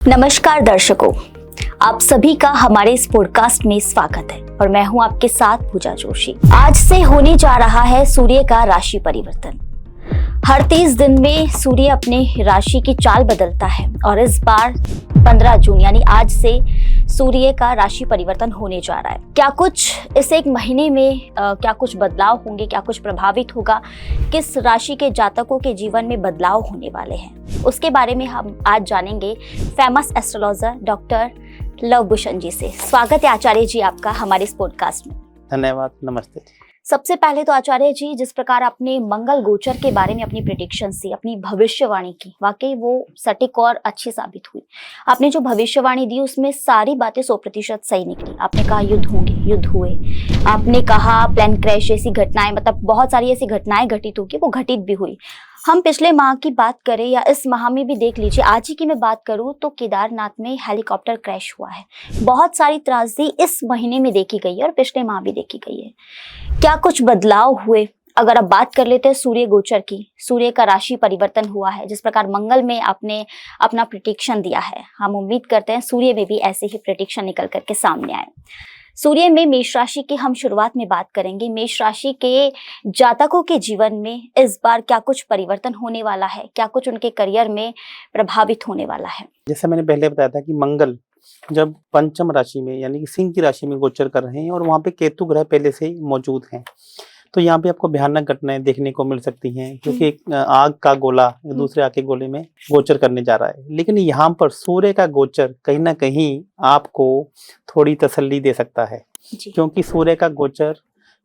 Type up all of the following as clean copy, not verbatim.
नमस्कार दर्शकों, आप सभी का हमारे इस पॉडकास्ट में स्वागत है और मैं हूं आपके साथ पूजा जोशी। आज से होने जा रहा है सूर्य का राशि परिवर्तन। हर 30 दिन में सूर्य अपने राशि की चाल बदलता है और इस बार 15 जून यानी आज से सूर्य का राशि परिवर्तन होने जा रहा है। क्या कुछ इस एक महीने में क्या कुछ बदलाव होंगे, क्या कुछ प्रभावित होगा, किस राशि के जातकों के जीवन में बदलाव होने वाले हैं, उसके बारे में हम आज जानेंगे फेमस एस्ट्रोलॉजर डॉक्टर लवभूषण जी से। स्वागत है आचार्य जी आपका हमारे इस पॉडकास्ट में। धन्यवाद, नमस्ते। सबसे पहले तो आचार्य जी, जिस प्रकार आपने मंगल गोचर के बारे में अपनी प्रेडिक्शन सी, अपनी भविष्यवाणी की, वाकई वो सटीक और अच्छी साबित हुई। आपने जो भविष्यवाणी दी उसमें सारी बातें 100% सही निकली। आपने कहा युद्ध होंगे, युद्ध हुए। आपने कहा प्लेन क्रैश जैसी घटनाएं, मतलब बहुत सारी ऐसी घटनाएं घटित होगी, वो घटित भी हुई। हम पिछले माह की बात करें या इस माह में भी देख लीजिए, आज ही की मैं बात करूं तो केदारनाथ में हेलीकॉप्टर क्रैश हुआ है। बहुत सारी त्रासदी इस महीने में देखी गई है और पिछले माह भी देखी गई है। क्या कुछ बदलाव हुए? अगर आप बात कर लेते हैं सूर्य गोचर की, सूर्य का राशि परिवर्तन हुआ है, जिस प्रकार मंगल में आपने अपना प्रेडिक्शन दिया है, हम उम्मीद करते हैं सूर्य में भी ऐसे ही प्रेडिक्शन निकल करके सामने आए। सूर्य में मेष राशि की हम शुरुआत में बात करेंगे। मेष राशि के जातकों के जीवन में इस बार क्या कुछ परिवर्तन होने वाला है, क्या कुछ उनके करियर में प्रभावित होने वाला है? जैसे मैंने पहले बताया था कि मंगल जब पंचम राशि में यानी कि सिंह की राशि में गोचर कर रहे हैं और वहां पे केतु ग्रह पहले से ही मौजूद हैं, तो यहाँ पे आपको भयानक घटनाएं देखने को मिल सकती हैं, क्योंकि एक आग का गोला दूसरे आग के गोले में गोचर करने जा रहा है। लेकिन यहाँ पर सूर्य का गोचर कहीं ना कहीं आपको थोड़ी तसल्ली दे सकता है, क्योंकि सूर्य का गोचर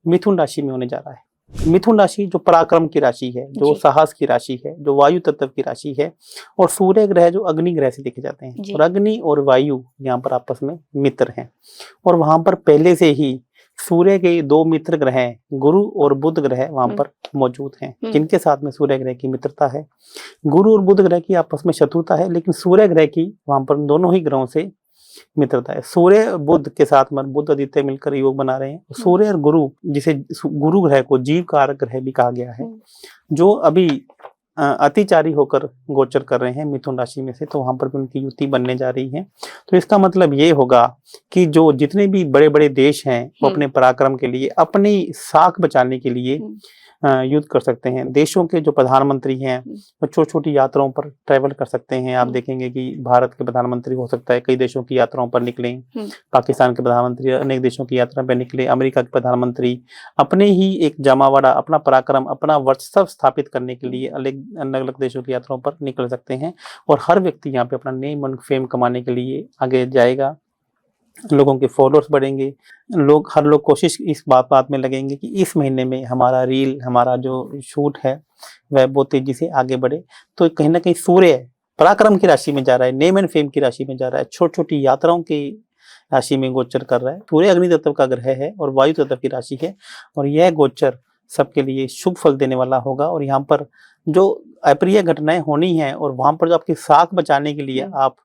मिथुन राशि में होने जा रहा है। मिथुन राशि जो पराक्रम की राशि है, जो साहस की राशि है, जो वायु तत्व की राशि है, और सूर्य ग्रह जो अग्नि ग्रह से देखे जाते हैं, और अग्नि और वायु यहाँ पर आपस में मित्र हैं। और वहां पर पहले से ही सूर्य के दो मित्र ग्रह गुरु और बुध ग्रह वहां पर मौजूद हैं, जिनके साथ में सूर्य ग्रह की मित्रता है। गुरु और बुध ग्रह की आपस में शत्रुता है, लेकिन सूर्य ग्रह की वहां पर दोनों ही ग्रहों से मित्रता है। सूर्य और बुध के साथ में बुध आदित्य मिलकर योग बना रहे हैं। सूर्य और गुरु, जिसे गुरु ग्रह को जीव कारक ग्रह भी कहा गया है, जो अभी अतिचारी होकर गोचर कर रहे हैं मिथुन राशि में से, तो वहां पर भी उनकी युति बनने जा रही है। तो इसका मतलब ये होगा कि जो जितने भी बड़े बड़े देश हैं वो अपने पराक्रम के लिए, अपनी साख बचाने के लिए युद्ध कर सकते हैं। देशों के जो प्रधानमंत्री हैं वो छोटी छोटी यात्राओं पर ट्रैवल कर सकते हैं। आप देखेंगे कि भारत के प्रधानमंत्री हो सकता है कई देशों की यात्राओं पर निकले, पाकिस्तान के प्रधानमंत्री अनेक देशों की यात्रा पर निकले, अमेरिका के प्रधानमंत्री अपने ही एक जमावड़ा, अपना पराक्रम, अपना वर्चस्व स्थापित करने के लिए अलग अलग देशों की यात्राओं पर निकल सकते हैं। और हर व्यक्ति यहाँ पे अपना नेम और फेम कमाने के लिए आगे जाएगा। लोगों के फॉलोअर्स बढ़ेंगे, हर लोग कोशिश इस बात में लगेंगे कि इस महीने में हमारा रील, हमारा जो शूट है वह बहुत तेजी से आगे बढ़े। तो कहीं ना कहीं सूर्य पराक्रम की राशि में जा रहा है, नेम एंड फेम की राशि में जा रहा है, छोटी छोटी यात्राओं की राशि में गोचर कर रहा है। सूर्य अग्नि तत्व का ग्रह है और वायु तत्व की राशि है, और यह गोचर सबके लिए शुभ फल देने वाला होगा। और यहाँ पर जो अप्रिय घटनाएं होनी है, और वहां पर जो आपकी साख बचाने के लिए आप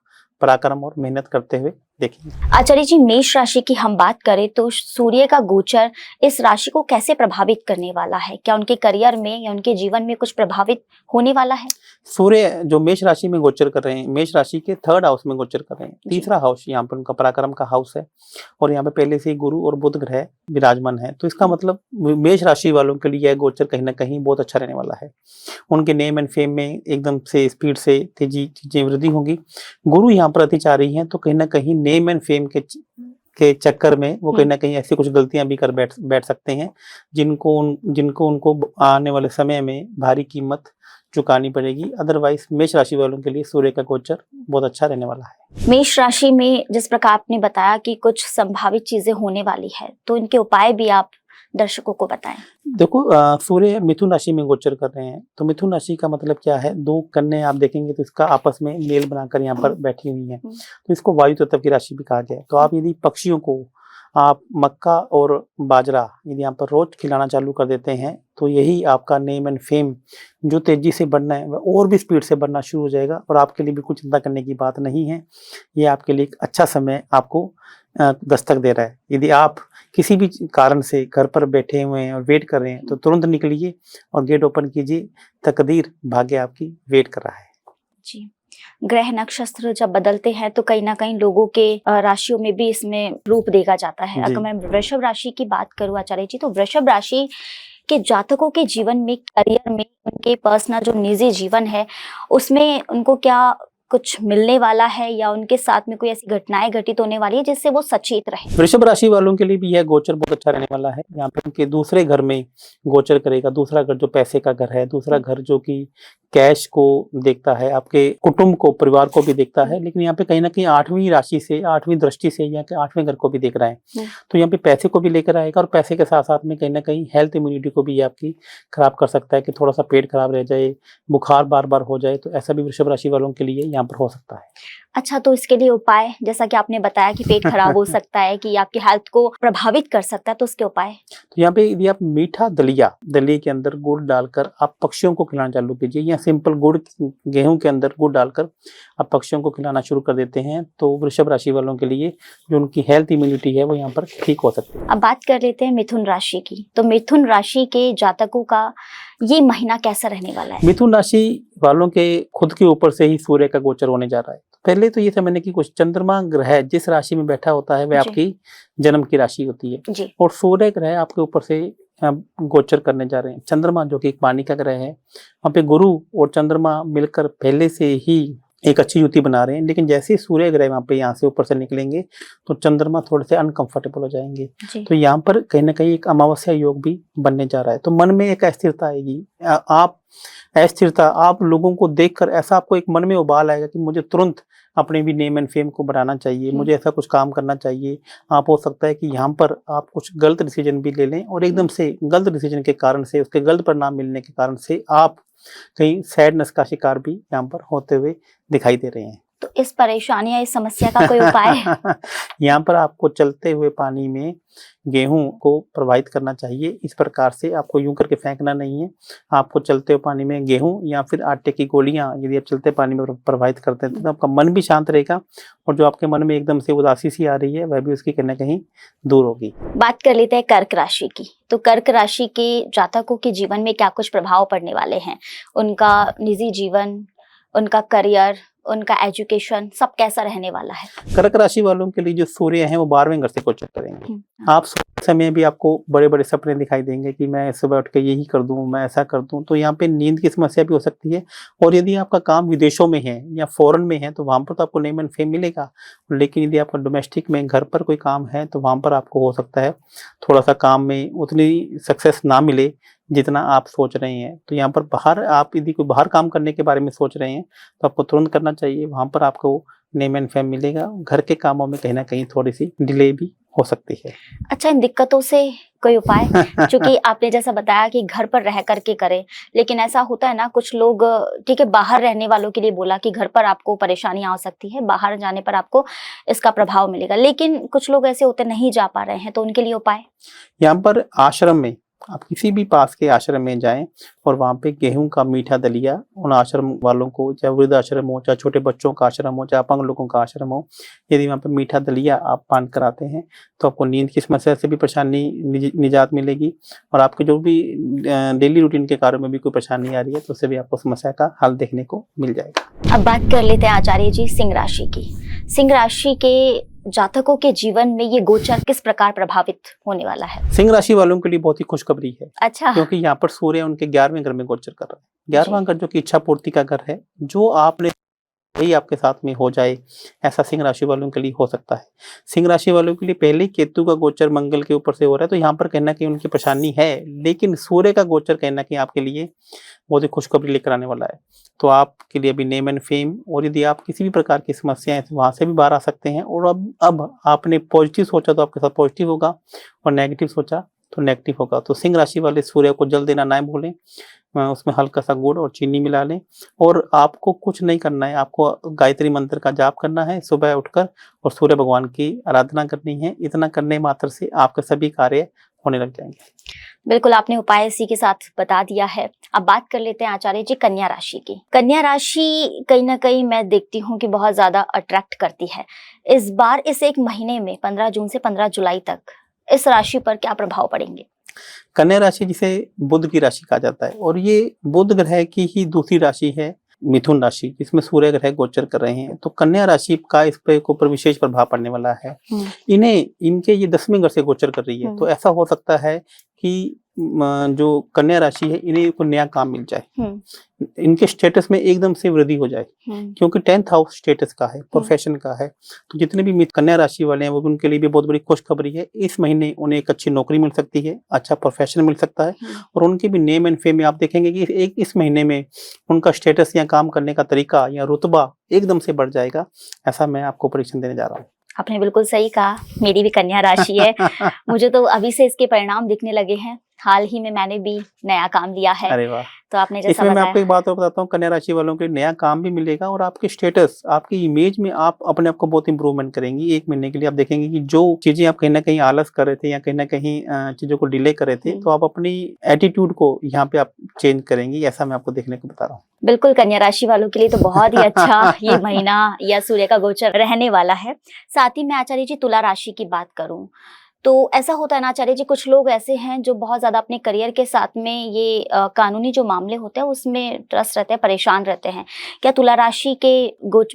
पराक्रम और मेहनत करते हुए देखेंगे। आचार्य जी, मेष राशि की हम बात करें तो सूर्य का गोचर इस राशि को कैसे प्रभावित करने वाला है? क्या उनके करियर में या उनके जीवन में कुछ प्रभावित होने वाला है? सूर्य जो मेष राशि में गोचर कर रहे हैं, मेष राशि के 3rd हाउस में गोचर कर रहे हैं। तीसरा हाउस यहाँ पर उनका पराक्रम का हाउस है, और यहाँ पे पहले से ही गुरु और बुध ग्रह विराजमान है। तो इसका मतलब मेष राशि वालों के लिए यह गोचर कहीं ना कहीं बहुत अच्छा रहने वाला है। उनके नेम एंड फेम में एकदम से स्पीड से तेजी चीजें वृद्धि होगी। गुरु यहाँ पर अतिचारी हैं, तो कहीं ना कहीं नेम एंड फेम के चक्कर में वो कहीं ना कहीं ऐसी कुछ गलतियां भी कर बैठ सकते हैं, जिनको उनको आने वाले समय में भारी कीमत चुकानी पड़ेगी। अदरवाइज मेष राशि वालों के लिए सूर्य का गोचर बहुत अच्छा रहने वाला है। मेष राशि में जिस प्रकार आपने बताया कि कुछ संभावित चीजें होने वाली है, तो इनके उपाय भी आप दर्शकों को बताएं। देखो, सूर्य मिथुन राशि में गोचर कर रहे हैं, तो मिथुन राशि का मतलब क्या है? दो कन्या आप देखेंगे तो इसका आपस में मेल बनाकर यहाँ पर बैठी हुई है, तो इसको वायु तत्व की राशि भी कहा गया है। तो आप यदि पक्षियों को आप मक्का और बाजरा यदि यहाँ पर रोज खिलाना चालू कर देते हैं, तो यही आपका नेम एंड फेम जो तेजी से बढ़ना है वह और भी स्पीड से बढ़ना शुरू हो जाएगा। और आपके लिए भी कुछ चिंता करने की बात नहीं है, ये आपके लिए एक अच्छा समय आपको दस्तक दे रहा है। यदि आप किसी भी कारण से घर पर बैठे हुए हैं और वेट कर रहे हैं, तो तुरंत निकलिए और गेट ओपन कीजिए, तकदीर भाग्य आपकी वेट कर रहा है। जी, ग्रह नक्षत्र जब बदलते हैं तो कहीं ना कहीं लोगों के राशियों में भी इसमें रूप देखा जाता है। जी। अगर मैं वृषभ राशि की बात करूं आचार्य जी, तो वृषभ राशि के जातकों के जीवन में, करियर में, उनके पर्सनल जो निजी जीवन है उसमें उनको क्या कुछ मिलने वाला है, या उनके साथ में कोई ऐसी घटनाएं घटित होने वाली है जिससे वो सचेत रहे? वृषभ राशि वालों के लिए भी यह गोचर बहुत अच्छा रहने वाला है। यहाँ पे उनके दूसरे घर में गोचर करेगा। दूसरा घर जो पैसे का घर है, दूसरा घर जो कि कैश को देखता है, आपके कुटुंब को, परिवार को भी देखता है। लेकिन यहाँ पे कहीं ना कहीं 8वीं राशि से, 8वीं दृष्टि से यहाँ के 8वें घर को भी देख रहा है। तो यहाँ पे पैसे को भी लेकर आएगा, और पैसे के साथ साथ में कहीं ना कहीं हेल्थ इम्यूनिटी को भी ये आपकी खराब कर सकता है कि थोड़ा सा पेट खराब रह जाए, बुखार बार बार हो जाए। तो ऐसा भी वृषभ राशि वालों के लिए यहाँ पर हो सकता है। अच्छा, तो इसके लिए उपाय, जैसा कि आपने बताया कि पेट खराब हो सकता है, कि आपकी हेल्थ को प्रभावित कर सकता है, तो उसके उपाय? तो यहाँ पे यदि आप मीठा दलिया, दलिए के अंदर गुड़ डालकर आप पक्षियों को खिलाना चालू कीजिए, या सिंपल गुड़, गेहूं के अंदर गुड़ डालकर आप पक्षियों को खिलाना शुरू कर देते हैं, तो वृषभ राशि वालों के लिए जो उनकी हेल्थ इम्यूनिटी है वो यहाँ पर ठीक हो सकती है। अब बात कर लेते हैं मिथुन राशि की। तो मिथुन राशि के जातकों का ये महीना कैसा रहने वाला है? मिथुन राशि वालों के खुद के ऊपर से ही सूर्य का गोचर होने जा रहा है। पहले तो ये समझने की कुछ, चंद्रमा ग्रह जिस राशि में बैठा होता है वह आपकी जन्म की राशि होती है जी। और सूर्य ग्रह आपके ऊपर से गोचर करने जा रहे हैं। चंद्रमा जो कि एक पानी का ग्रह है, वहाँ पे गुरु और चंद्रमा मिलकर पहले से ही एक अच्छी युति बना रहे हैं। लेकिन जैसे ही सूर्य ग्रह वहाँ पे यहाँ से ऊपर से निकलेंगे तो चंद्रमा थोड़े से अनकंफर्टेबल हो जाएंगे। तो यहाँ पर कहीं ना कहीं एक अमावस्या योग भी बनने जा रहा है। तो मन में एक अस्थिरता आएगी। आप अस्थिरता, आप लोगों को देखकर ऐसा आपको एक मन में उबाल आएगा कि मुझे तुरंत अपने भी नेम एंड फेम को बढ़ाना चाहिए, मुझे ऐसा कुछ काम करना चाहिए। आप हो सकता है कि यहाँ पर आप कुछ गलत डिसीजन भी ले लें, और एकदम से गलत डिसीजन के कारण से, उसके गलत परिणाम मिलने के कारण से आप कहीं सैडनेस का शिकार भी यहाँ पर होते हुए दिखाई दे रहे हैं। तो इस परेशानी या इस समस्या का कोई उपाय है? यहाँ पर आपको चलते हुए पानी में गेहूं को प्रवाहित करना चाहिए। इस प्रकार से आपको यूं करके फेंकना नहीं है। आपको चलते हुए पानी में गेहूं या फिर आटे की गोलियां यदि आप चलते पानी में प्रवाहित करते हैं तो आपका मन भी शांत रहेगा, और जो आपके मन में एकदम से उदासी सी आ रही है वह भी उसकी कहीं ना कहीं दूर होगी। बात कर लेते हैं कर्क राशि की। तो कर्क राशि के जातकों के जीवन में क्या कुछ प्रभाव पड़ने वाले हैं? उनका निजी जीवन, उनका करियर, उनका एजुकेशन, सब कैसा रहने वाला है? कर्क राशि वालों के लिए जो सूर्य हैं वो 12वें घर से गोचर करेंगे। आप सोते समय भी आपको बड़े बड़े सपने दिखाई देंगे कि मैं सुबह उठ के यही कर दूं, मैं ऐसा कर दूं। तो यहाँ पे नींद की समस्या भी हो सकती है। और यदि आपका काम विदेशों में है या फॉरेन में है तो वहां पर तो आपको नेम एंड फेम मिलेगा। लेकिन यदि आपका डोमेस्टिक में घर पर कोई काम है तो वहां पर आपको हो सकता है थोड़ा सा काम में उतनी सक्सेस ना मिले जितना आप सोच रहे हैं। तो यहाँ पर बाहर, आप यदि कोई बाहर काम करने के बारे में सोच रहे हैं तो आपको तुरंत करना चाहिए। वहां पर आपको नेम एंड फेम मिलेगा। घर के कामों में कहीं ना कहीं थोड़ी सी डिले भी हो सकती है। अच्छा, इन दिक्कतों से कोई उपाय? क्योंकि आपने जैसा बताया कि घर पर रह करके करें, लेकिन ऐसा होता है ना, कुछ लोग, ठीक है, बाहर रहने वालों के लिए बोला कि घर पर आपको परेशानियां हो सकती है, बाहर जाने पर आपको इसका प्रभाव मिलेगा, लेकिन कुछ लोग ऐसे होते नहीं जा पा रहे हैं, तो उनके लिए उपाय? यहाँ पर आश्रम में, आप किसी भी पास के आश्रम में जाएं और वहाँ पे गेहूं का मीठा दलिया उन आश्रम वालों को, चाहे वृद्ध आश्रम हो, चाहे छोटे बच्चों का आश्रम हो, चाहे अपंग लोगों का आश्रम हो, यदि वहाँ पे मीठा दलिया आप पान कराते हैं तो आपको नींद की समस्या से भी परेशानी, निजात मिलेगी। और आपके जो भी डेली रूटीन के कार्यों में भी कोई परेशानी आ रही है तो उससे भी आपको समस्या का हल देखने को मिल जाएगा। अब बात कर लेते हैं आचार्य जी सिंह राशि की। सिंह राशि के जातकों के जीवन में ये गोचर किस प्रकार प्रभावित होने वाला है? सिंह राशि वालों के लिए बहुत ही खुशखबरी है। अच्छा। क्योंकि यहाँ पर सूर्य उनके 11वें घर में गोचर कर रहा है। 11वां घर जो कि इच्छा पूर्ति का घर है, जो आपने ही आपके साथ में हो जाए, ऐसा सिंह राशि वालों के लिए हो सकता है। सिंह राशि वालों के लिए पहले केतु का गोचर मंगल के ऊपर से हो रहा है, तो यहाँ पर कहीं ना कहीं उनकी परेशानी है। लेकिन सूर्य का गोचर कहीं ना कहीं आपके लिए बहुत ही खुशखबरी लेकर आने वाला है। तो आपके लिए अभी नेम एंड फेम, और यदि आप किसी भी प्रकार की समस्याएं वहां से भी बाहर आ सकते हैं। और अब आपने पॉजिटिव सोचा तो आपके साथ पॉजिटिव होगा, और नेगेटिव सोचा तो नेगेटिव होगा। तो सिंह राशि वाले सूर्य को जल देना ना भूलें, उसमें हल्का सा गुड़ और चीनी मिला लें। और आपको कुछ नहीं करना है, आपको गायत्री मंत्र का जाप करना है सुबह उठकर, और सूर्य भगवान की आराधना करनी है। इतना करने मात्र से आपके सभी कार्य होने लग जाएंगे। बिल्कुल, आपने उपाय इसी के साथ बता दिया है। अब बात कर लेते हैं आचार्य जी कन्या राशि की। कन्या राशि कहीं ना कहीं मैं देखती हूँ कि बहुत ज्यादा अट्रैक्ट करती है। इस बार इस एक महीने में 15 जून से 15 जुलाई तक इस राशि पर क्या प्रभाव पड़ेंगे? कन्या राशि जिसे बुध की राशि कहा जाता है, और ये बुध ग्रह की ही दूसरी राशि है मिथुन राशि जिसमें सूर्य ग्रह गोचर कर रहे हैं, तो कन्या राशि का इस पे ऊपर विशेष प्रभाव पड़ने वाला है। इन्हें इनके ये 10वें घर से गोचर कर रही है, तो ऐसा हो सकता है कि जो कन्या राशि है इन्हें कोई नया काम मिल जाए, इनके स्टेटस में एकदम से वृद्धि हो जाए, क्योंकि 10th हाउस स्टेटस का है, प्रोफेशन का है। तो जितने भी कन्या राशि वाले हैं वो उनके लिए भी बहुत बड़ी खुशखबरी है। इस महीने उन्हें एक अच्छी नौकरी मिल सकती है, अच्छा प्रोफेशन मिल सकता है, और उनके भी नेम एंड फेम में आप देखेंगे कि एक इस महीने में उनका स्टेटस या काम करने का तरीका या रुतबा एकदम से बढ़ जाएगा। ऐसा मैं आपको परीक्षण देने जा रहा हूँ। आपने बिल्कुल सही कहा, मेरी भी कन्या राशि है। मुझे तो अभी से इसके परिणाम दिखने लगे हैं। हाल ही में मैंने भी नया काम लिया है। अरे वाह! तो आपने जैसा इसमें मैं बताया, आपको एक बात और बताता हूँ, कन्या राशि वालों के नया काम भी मिलेगा और आपके स्टेटस, आपकी इमेज में आप अपने आप को बहुत इंप्रूवमेंट करेंगी। 1 महीने के लिए आप देखेंगे कि जो चीजें आप कहीं ना कहीं आलस कर रहे थे या कहीं ना कहीं चीजों को डिले कर रहे थे, तो आप अपनी एटीट्यूड को यहाँ पे आप चेंज करेंगी। ऐसा मैं आपको देखने को बता रहा हूँ। बिल्कुल कन्या राशि वालों के लिए तो बहुत ही अच्छा ये महीना या सूर्य का गोचर रहने वाला है। साथ ही मैं आचार्य जी तुला राशि की बात करूं तो ऐसा होता है ना आचार्य जी, कुछ लोग ऐसे हैं जो बहुत ज्यादा अपने करियर के साथ में ये कानूनी जो मामले होते हैं उसमें त्रस्त रहते हैं, परेशान रहते हैं। क्या तुला राशि के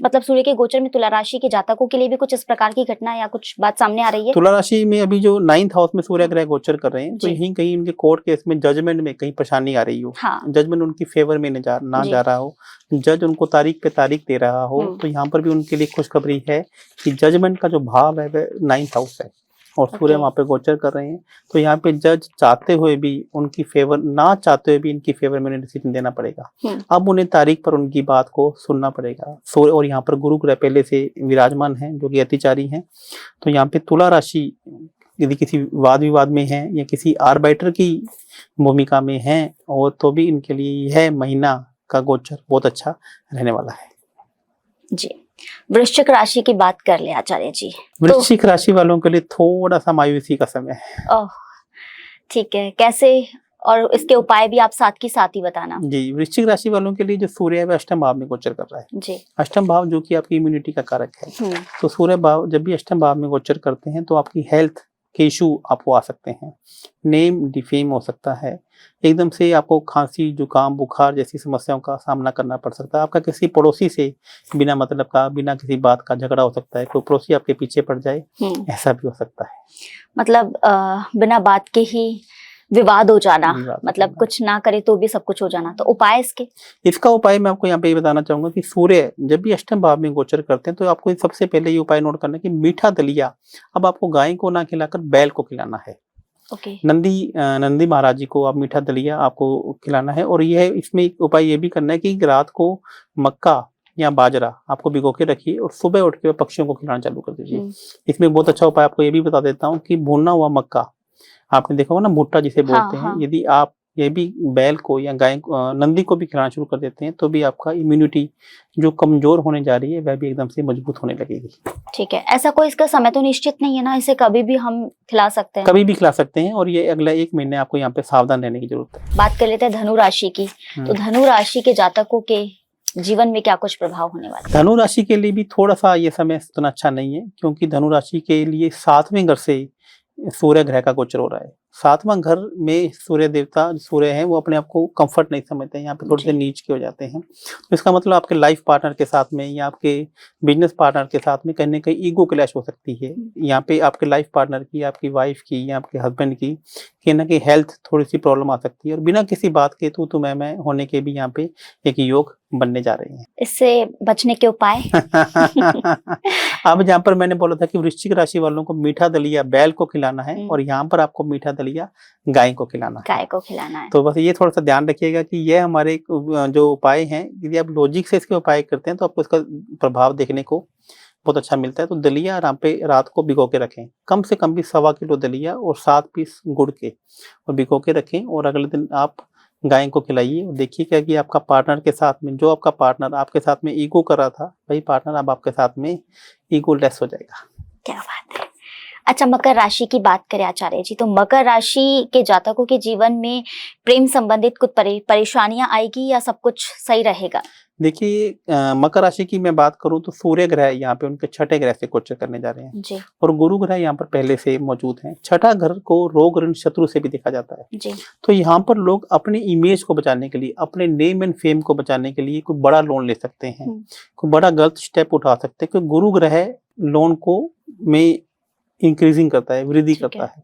मतलब सूर्य के गोचर में तुला राशि के जातकों के लिए भी कुछ इस प्रकार की घटना या कुछ बात सामने आ रही है? तुला राशि में अभी जो 9th हाउस में सूर्य ग्रह गोचर कर रहे हैं, तो यहीं कहीं उनके कोर्ट केस में जजमेंट में कहीं परेशानी आ रही हो, जजमेंट उनकी फेवर में ना जा रहा हो, जज उनको तारीख पे तारीख दे रहा हो, तो यहाँ पर भी उनके लिए खुशखबरी है कि जजमेंट का जो भाव है वह 9th हाउस है और सूर्य वहाँ पे गोचर कर रहे हैं। तो यहाँ पे जज चाहते हुए भी उनकी फेवर, ना चाहते हुए भी इनकी फेवर में उन्हें डिसीजन देना पड़ेगा। अब उन्हें तारीख पर उनकी बात को सुनना पड़ेगा। सूर्य और यहाँ पर गुरु ग्रह पहले से विराजमान है जो कि अतिचारी हैं। तो यहाँ पे तुला राशि यदि किसी वाद विवाद में है या किसी आर्बिटर की भूमिका में है, और तो भी इनके लिए यह महीना का गोचर बहुत अच्छा रहने वाला है। जी, वृश्चिक राशि की बात कर ले आचार्य जी। वृश्चिक राशि वालों के लिए थोड़ा सा मायूसी का समय है। ओह, ठीक है, कैसे और इसके उपाय भी आप साथ की साथ ही बताना। जी, वृश्चिक राशि वालों के लिए जो सूर्य है वह अष्टम भाव में गोचर कर रहा है। जी, अष्टम भाव जो कि आपकी इम्यूनिटी का कारक है। तो सूर्य भाव जब भी अष्टम भाव में गोचर करते हैं तो आपकी हेल्थ के इशू आपको आ सकते हैं, नेम डिफेम हो सकता है, एकदम से आपको खांसी, जुकाम, बुखार जैसी समस्याओं का सामना करना पड़ सकता है। आपका किसी पड़ोसी से बिना मतलब का, बिना किसी बात का झगड़ा हो सकता है, कोई पड़ोसी आपके पीछे पड़ जाए, ऐसा भी हो सकता है। मतलब बिना बात के ही विवाद हो जाना, मतलब कुछ ना करे तो भी सब कुछ हो जाना। तो उपाय इसका उपाय मैं आपको यहाँ पे ये बताना चाहूंगा कि सूर्य जब भी अष्टम भाव में गोचर करते हैं तो आपको सबसे पहले ये उपाय नोट करना है कि मीठा दलिया अब आपको गाय को ना खिलाकर बैल को खिलाना है। नंदी महाराज जी को आप मीठा दलिया आपको खिलाना है। और यह इसमें एक उपाय ये भी करना है कि रात को मक्का या बाजरा आपको भिगो के रखिए और सुबह उठ के पक्षियों को खिलाना चालू कर दीजिए। इसमें बहुत अच्छा उपाय आपको ये भी बता देता हूँ कि भुना हुआ मक्का, आपने देखा होगा ना भुट्टा जिसे बोलते हैं, यदि आप ये भी बैल को या गाय नंदी को भी खिलाना शुरू कर देते हैं तो भी आपका इम्यूनिटी जो कमजोर होने जा रही है वह भी एकदम से मजबूत होने लगेगी। ठीक है, ऐसा कोई इसका समय तो निश्चित नहीं है ना, इसे कभी भी हम खिला सकते हैं? कभी भी खिला सकते हैं और ये अगला 1 महीने आपको यहाँ पे सावधान रहने की जरूरत है। बात कर लेते हैं धनु राशि की। तो धनु राशि के जातकों के जीवन में क्या कुछ प्रभाव होने वाला है? धनु राशि के लिए भी थोड़ा सा ये समय उतना अच्छा नहीं है, क्योंकि धनु राशि के लिए 7वें घर से सूर्य ग्रह का गोचर हो रहा है। 7वां घर में सूर्य देवता सूर्य है वो अपने आप को कंफर्ट नहीं समझते हैं, यहाँ पे थोड़े से नीच के हो जाते हैं। तो इसका मतलब आपके लाइफ पार्टनर के साथ में या आपके बिजनेस पार्टनर के साथ में कहीं ना कहीं ईगो क्लैश हो सकती है। यहाँ पे आपके लाइफ पार्टनर की, आपकी वाइफ की या आपके हस्बैंड की कहीं ना कहीं हेल्थ थोड़ी सी प्रॉब्लम आ सकती है और बिना किसी बात के तू मैं होने के भी यहाँ पे एक योग बनने जा रहे हैं। इससे बचने के उपाय? अब जहाँ पर मैंने बोला था कि वृश्चिक राशि वालों को मीठा दलिया बैल को खिलाना है और यहाँ पर आपको मीठा दलिया गाय को खिलाना है। तो बस ये थोड़ा सा ध्यान रखिएगा कि ये हमारे जो उपाय हैं, यदि आप लॉजिक से इसके उपाय करते हैं तो आपको इसका प्रभाव देखने को बहुत अच्छा मिलता है। तो दलिया रात को भिगो के रखें, कम से कम भी 1.25 किलो दलिया और 7 पीस गुड़ के और भिगो के रखें और अगले दिन आप गाय को खिलाइए और देखिए क्या कि आपका पार्टनर के साथ में, जो आपका पार्टनर आपके साथ में ईगो कर रहा था, वही पार्टनर अब आपके साथ में ईगो लेस हो जाएगा। क्या बात है। अच्छा, मकर राशि की बात करें आचार्य जी, तो मकर राशि के जातकों के जीवन में प्रेम संबंधित कुछ परेशानियां आएगी या सब कुछ सही रहेगा? देखिए मकर राशि की मैं बात करूं तो सूर्य ग्रह यहाँ पे उनके छठे ग्रह से गोचर करने जा रहे हैं जी और गुरु ग्रह यहाँ पर पहले से मौजूद हैं। छठा घर को रोग ऋण शत्रु से भी देखा जाता है। जी। तो यहाँ पर लोग अपनी इमेज को बचाने के लिए, अपने नेम एंड फेम को बचाने के लिए कोई बड़ा लोन ले सकते हैं, कोई बड़ा गलत स्टेप उठा सकते हैं, क्योंकि गुरु ग्रह लोन को में इंक्रीजिंग करता है, वृद्धि ठीक करता है। है।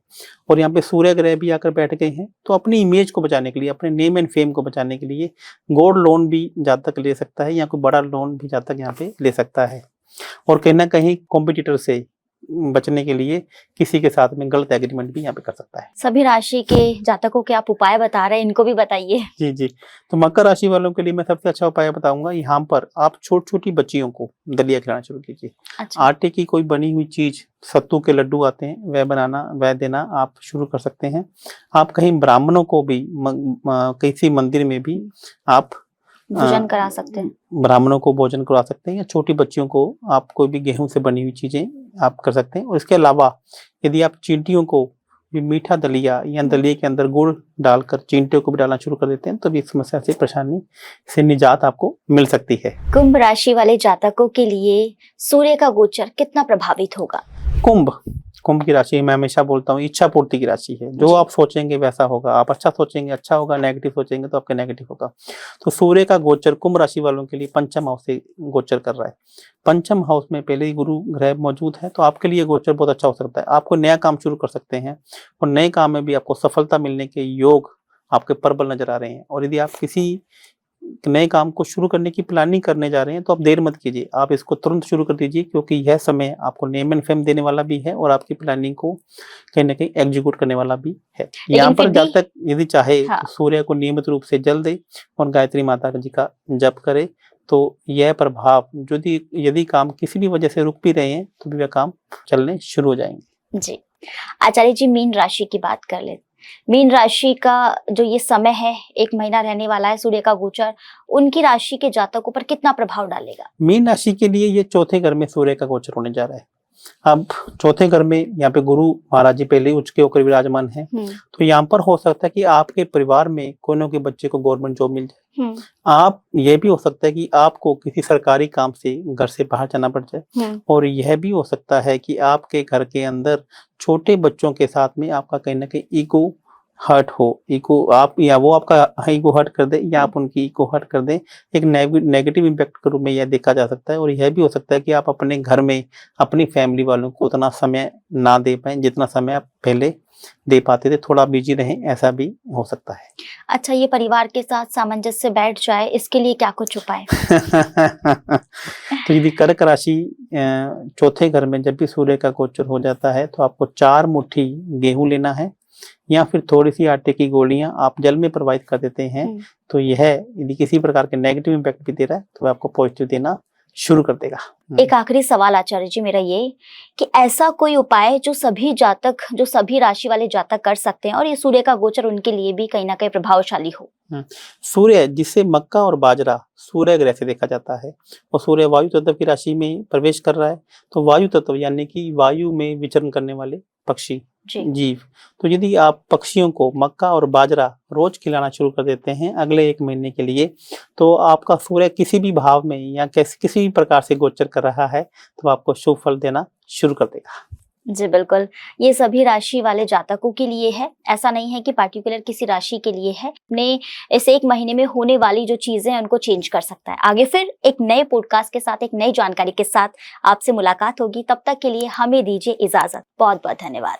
और यहाँ पे सूर्य ग्रह भी आकर बैठ गए हैं, तो अपनी इमेज को बचाने के लिए, अपने नेम एंड फेम को बचाने के लिए गोल्ड लोन भी जातक ले सकता है या कोई बड़ा लोन भी जातक यहाँ पे ले सकता है। और कहीं ना कहीं कॉम्पिटिटर से बचने के लिए किसी के साथ में गलत एग्रीमेंट भी यहाँ पे कर सकता है। सभी राशि के जातकों के आप उपाय बता रहे हैं, इनको भी बताइए। जी जी। तो मकर राशि वालों के लिए मैं सबसे अच्छा उपाय बताऊंगा, यहाँ पर आप छोटी छोटी बच्चियों को दलिया खिलाना शुरू कीजिए। अच्छा। आटे की कोई बनी हुई चीज, सत्तू के लड्डू आते हैं, वह बनाना, वह देना आप शुरू कर सकते हैं। आप कहीं ब्राह्मणों को भी किसी मंदिर में भी आप भोजन करा सकते हैं। ब्राह्मणों को भोजन करवा सकते हैं, या छोटी बच्चियों को आप कोई भी गेहूं से बनी हुई चीजें आप कर सकते हैं। और इसके अलावा यदि आप चींटियों को भी मीठा दलिया या दलिया के अंदर गुड़ डालकर चींटियों को भी डालना शुरू कर देते हैं, तो भी इस समस्या से, परेशानी से निजात आपको मिल सकती है। कुंभ राशि वाले जातकों के लिए सूर्य का गोचर कितना प्रभावित होगा? कुंभ की राशि मैं हमेशा बोलता हूँ इच्छा पूर्ति की राशि है। जो आप सोचेंगे वैसा होगा। आप अच्छा सोचेंगे अच्छा होगा, नेगेटिव सोचेंगे तो आपका नेगेटिव होगा। तो सूर्य का गोचर कुंभ राशि वालों के लिए पंचम हाउस से गोचर कर रहा है। पंचम हाउस में पहले ही गुरु ग्रह मौजूद है, तो आपके लिए गोचर बहुत अच्छा हो सकता है। आपको नया काम शुरू कर सकते हैं और नए काम में भी आपको सफलता मिलने के योग आपके प्रबल नजर आ रहे हैं। और यदि आप किसी नए काम को शुरू करने की प्लानिंग करने जा रहे हैं तो आप देर मत कीजिए, आप इसको तुरंत शुरू कर दीजिए, क्योंकि यह समय आपको नेम एंड फेम देने वाला भी है और आपकी प्लानिंग को कहीं ना कहीं एग्जीक्यूट करने वाला भी है। यहाँ पर जब तक यदि चाहे हाँ। तो सूर्य को नियमित रूप से जल दे और गायत्री माता जी का जप करे, तो यह प्रभाव यदि काम किसी भी वजह से रुक भी रहे हैं तो भी वह काम चलने शुरू हो जाएंगे। जी। आचार्य जी, मीन राशि की बात कर ले। मीन राशि का जो ये समय है, 1 महीना रहने वाला है सूर्य का गोचर, उनकी राशि के जातकों पर कितना प्रभाव डालेगा? मीन राशि के लिए ये चौथे घर में सूर्य का गोचर होने जा रहा है। अब चौथे घर में यहाँ पे गुरु महाराज जी पहले उच्च के होकर विराजमान है, तो यहाँ पर हो सकता है कि आपके परिवार में कोई के बच्चे को गवर्नमेंट जॉब मिल जाए। आप ये भी हो सकता है कि आपको किसी सरकारी काम से घर से बाहर जाना पड़ जाए। और यह भी हो सकता है कि आपके घर के अंदर छोटे बच्चों के साथ में आपका कहीं ना कहीं ईगो हर्ट हो, ईगो आप या वो आपका ईगो हर्ट कर दे या आप उनकी ईगो हर्ट कर दें। एक नेगेटिव इम्पैक्ट के रूप में यह देखा जा सकता है। और यह भी हो सकता है कि आप अपने घर में अपनी फैमिली वालों को उतना समय ना दे पाए जितना समय आप पहले दे पाते थे, थोड़ा बिजी रहें, ऐसा भी हो सकता है। अच्छा, ये परिवार के साथ सामंजस्य बैठ जाए, इसके लिए क्या कुछ उपाय? तो यदि कर्क राशि चौथे घर में जब भी सूर्य का गोचर हो जाता है, तो आपको 4 मुट्ठी गेहूं लेना है या फिर थोड़ी सी आटे की गोलियां आप जल में प्रवाहित कर देते हैं, तो यह यदि किसी प्रकार के नेगेटिव इम्पैक्ट भी दे रहा है तो आपको पॉजिटिव देना शुरू कर देगा। एक आखिरी सवाल आचार्य जी मेरा ये कि ऐसा कोई उपाय जो सभी राशि वाले जातक कर सकते हैं और ये सूर्य का गोचर उनके लिए भी कहीं ना कहीं प्रभावशाली हो? सूर्य, जिसे मक्का और बाजरा सूर्य ग्रह से देखा जाता है, और सूर्य वायु तत्व की राशि में प्रवेश कर रहा है, तो वायु तत्व यानी कि वायु में विचरण करने वाले पक्षी जीव, तो यदि आप पक्षियों को मक्का और बाजरा रोज खिलाना शुरू कर देते हैं अगले 1 महीने के लिए, तो आपका सूर्य किसी भी भाव में या किसी भी प्रकार से गोचर कर रहा है तो आपको शुभ फल देना शुरू कर देगा। जी बिल्कुल, ये सभी राशि वाले जातकों के लिए है, ऐसा नहीं है कि पार्टिकुलर किसी राशि के लिए है। अपने इस 1 महीने में होने वाली जो चीजें हैं उनको चेंज कर सकता है। आगे फिर एक नए पॉडकास्ट के साथ, एक नई जानकारी के साथ आपसे मुलाकात होगी। तब तक के लिए हमें दीजिए इजाजत। बहुत बहुत धन्यवाद।